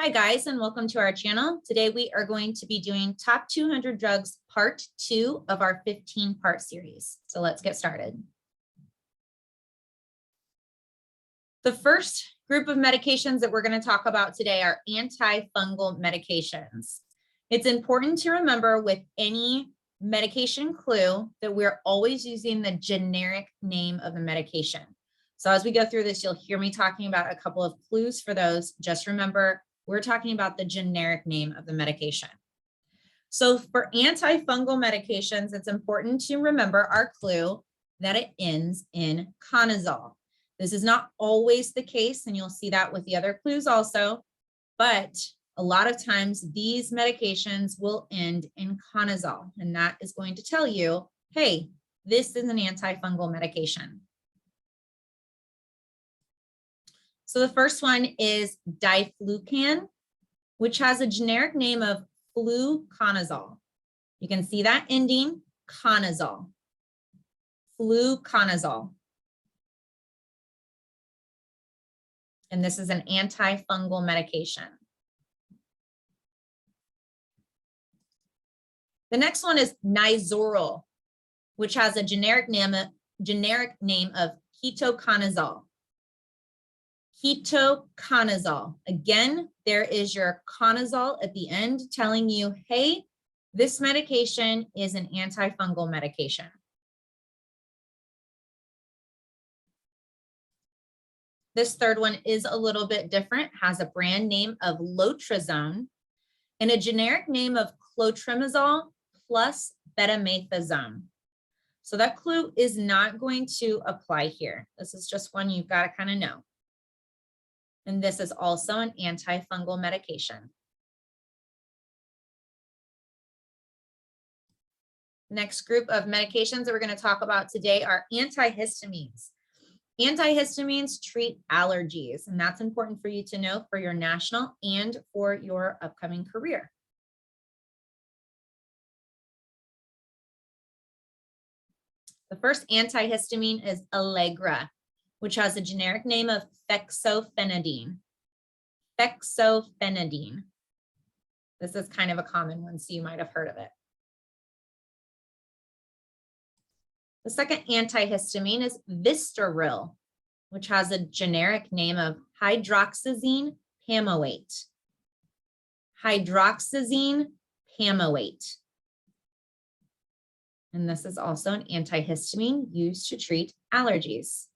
Hi guys, and welcome to our channel. Today we are going to be doing top 200 drugs part 2 of our 15-part series. So let's get started. The first group of medications that we're going to talk about today are antifungal medications. It's important to remember with any medication clue that we're always using the generic name of the medication. So as we go through this, you'll hear me talking about a couple of clues for those. Just remember, we're talking about the generic name of the medication. So for antifungal medications, it's important to remember our clue that it ends in conazole. This is not always the case, and you'll see that with the other clues also, but a lot of times these medications will end in conazole, and that is going to tell you, hey, this is an antifungal medication. So the first one is diflucan, which has a generic name of fluconazole. You can see that ending, conazole, fluconazole. And this is an antifungal medication. The next one is Nizoral, which has a generic name of Ketoconazole. Ketoconazole. Again, there is your conazole at the end telling you, hey, this medication is an antifungal medication. This third one is a little bit different, has a brand name of Lorazepam and a generic name of Clotrimazole plus betamethasone. So that clue is not going to apply here. This is just one you've got to kind of know. And this is also an antifungal medication. Next group of medications that we're going to talk about today are antihistamines. Antihistamines treat allergies, and that's important for you to know for your national and for your upcoming career. The first antihistamine is Allegra, which has a generic name of Fexofenadine. Fexofenadine. This is kind of a common one, so you might have heard of it. The second antihistamine is Vistaril, which has a generic name of hydroxyzine pamoate. Hydroxyzine pamoate. And this is also an antihistamine used to treat allergies.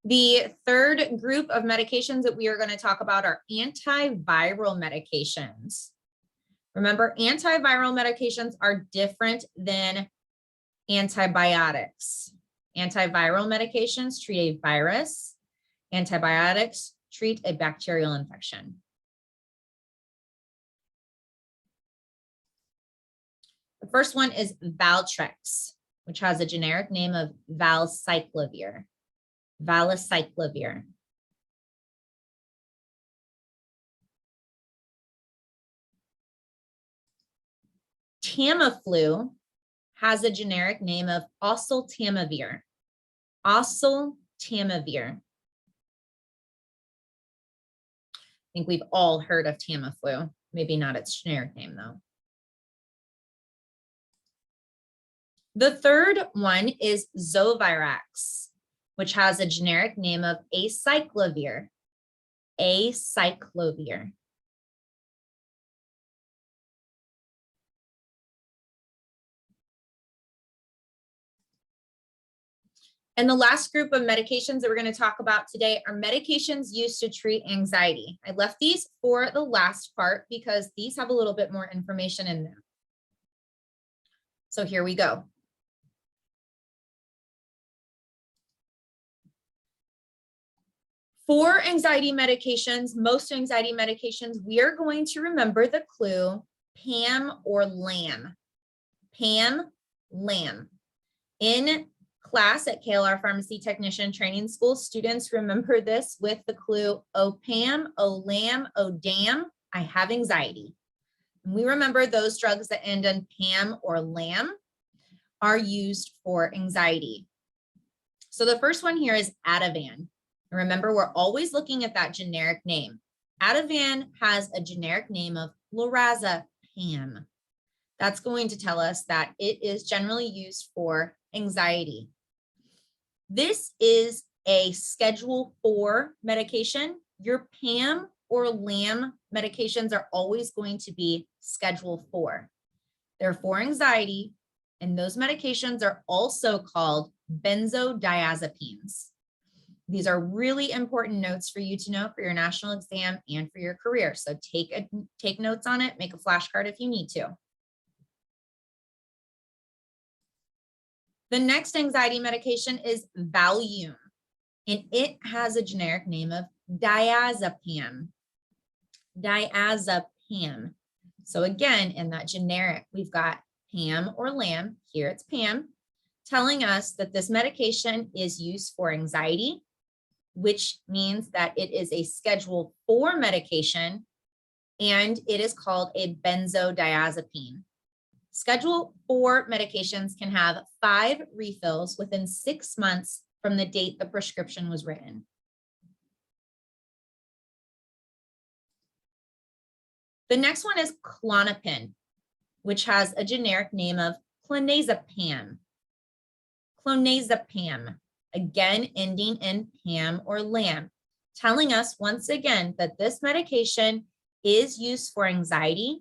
The third group of medications that we are going to talk about are antiviral medications. Remember, antiviral medications are different than antibiotics. Antiviral medications treat a virus. Antibiotics treat a bacterial infection. The first one is Valtrex, which has a generic name of Valacyclovir. Valacyclovir. Tamiflu has a generic name of Oseltamivir. Oseltamivir. I think we've all heard of Tamiflu, maybe not its generic name though. The third one is Zovirax, which has a generic name of Acyclovir. Acyclovir. And the last group of medications that we're going to talk about today are medications used to treat anxiety. I left these for the last part because these have a little bit more information in them. So here we go. For anxiety medications, most anxiety medications, we are going to remember the clue PAM or LAM. PAM, LAM. In class at KLR Pharmacy Technician Training School, students remember this with the clue OPAM, OLAM, ODAM, I have anxiety. And we remember those drugs that end in PAM or LAM are used for anxiety. So the first one here is Ativan. Remember, we're always looking at that generic name. Ativan has a generic name of Lorazepam. That's going to tell us that it is generally used for anxiety. This is a Schedule 4 medication. Your PAM or LAM medications are always going to be Schedule 4. They're for anxiety, and those medications are also called benzodiazepines. These are really important notes for you to know for your national exam and for your career. So take notes on it, make a flashcard if you need to. The next anxiety medication is Valium, and it has a generic name of diazepam. Diazepam. So again, in that generic, we've got PAM or LAM. Here it's PAM, telling us that this medication is used for anxiety, which means that it is a Schedule 4 medication, and it is called a benzodiazepine. Schedule 4 medications can have 5 refills within 6 months from the date the prescription was written. The next one is Klonopin, which has a generic name of clonazepam. Clonazepam, again ending in PAM or LAM, telling us once again that this medication is used for anxiety.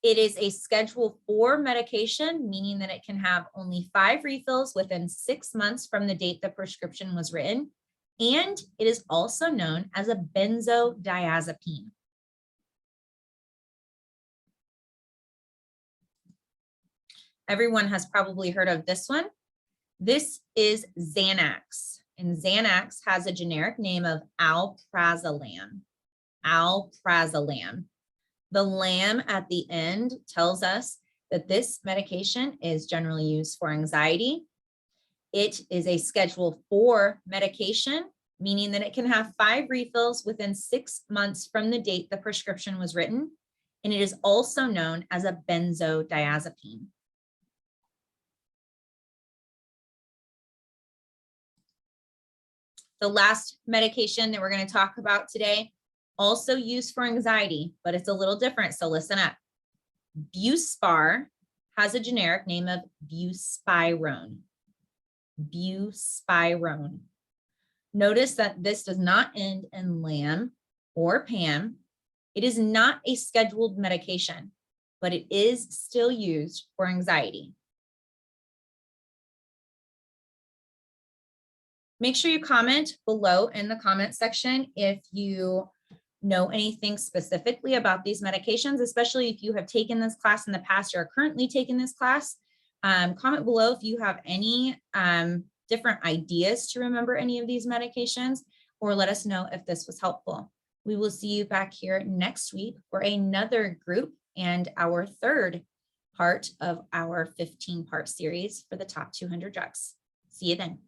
It is a Schedule 4 medication, meaning that it can have only 5 refills within 6 months from the date the prescription was written, and it is also known as a benzodiazepine. Everyone has probably heard of this one. This is Xanax, and Xanax has a generic name of Alprazolam. Alprazolam. The LAM at the end tells us that this medication is generally used for anxiety. It is a Schedule 4 medication, meaning that it can have 5 refills within 6 months from the date the prescription was written, and it is also known as a benzodiazepine. The last medication that we're going to talk about today, also used for anxiety, but it's a little different, so listen up. Buspar has a generic name of Buspirone. Buspirone. Notice that this does not end in LAM or PAM. It is not a scheduled medication, but it is still used for anxiety. Make sure you comment below in the comment section if you know anything specifically about these medications, especially if you have taken this class in the past or are currently taking this class. Comment below if you have any different ideas to remember any of these medications, or let us know if this was helpful. We will see you back here next week for another group and our third part of our 15-part series for the top 200 drugs. See you then.